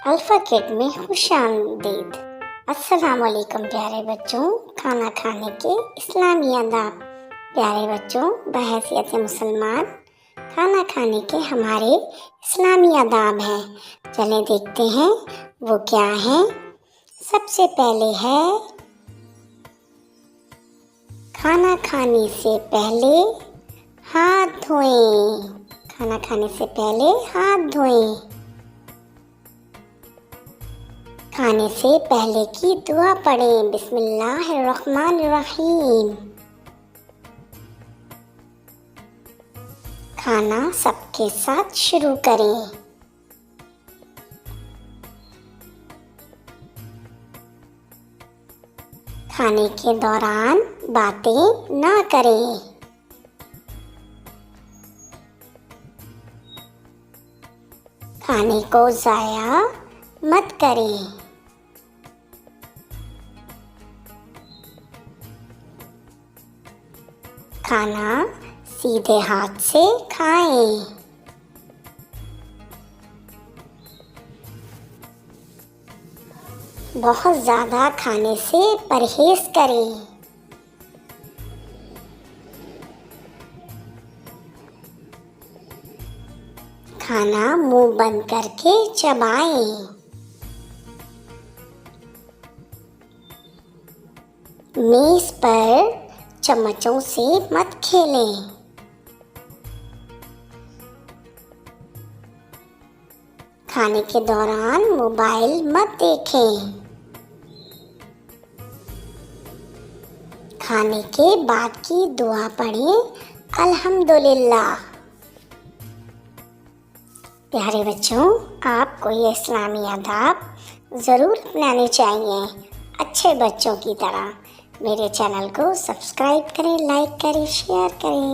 Alpha kid में खुशामदीद। अस्सलाम वालेकुम प्यारे बच्चों। खाना खाने के इस्लामी आदाब। प्यारे बच्चों, बहैसियत मुसलमान खाना खाने के हमारे इस्लामी आदाब हैं। चलें देखते हैं वो क्या हैं। सबसे पहले है खाना खाने से पहले हाथ धोएं। खाना खाने से पहले हाथ धोएं। खाने से पहले की दुआ पढ़ें, बिस्मिल्लाहिर्रहमानिर्रहीम। खाना सबके साथ शुरू करें। खाने के दौरान बातें ना करें। खाने को ज़ाया मत करें। खाना सीधे हाथ से खाएं। बहुत ज़्यादा खाने से परहेज करें। खाना मुंह बंद करके चबाएं। मेज़ पर चम्मचों से मत खेलें। खाने के दौरान मोबाइल मत देखें। खाने के बाद की दुआ पढ़ें, अल्हम्दुलिल्लाह। प्यारे बच्चों, आपको ये इस्लामी आदाब ज़रूर अपनाने चाहिए अच्छे बच्चों की तरह। मेरे चैनल को सब्सक्राइब करें, लाइक करें, शेयर करें।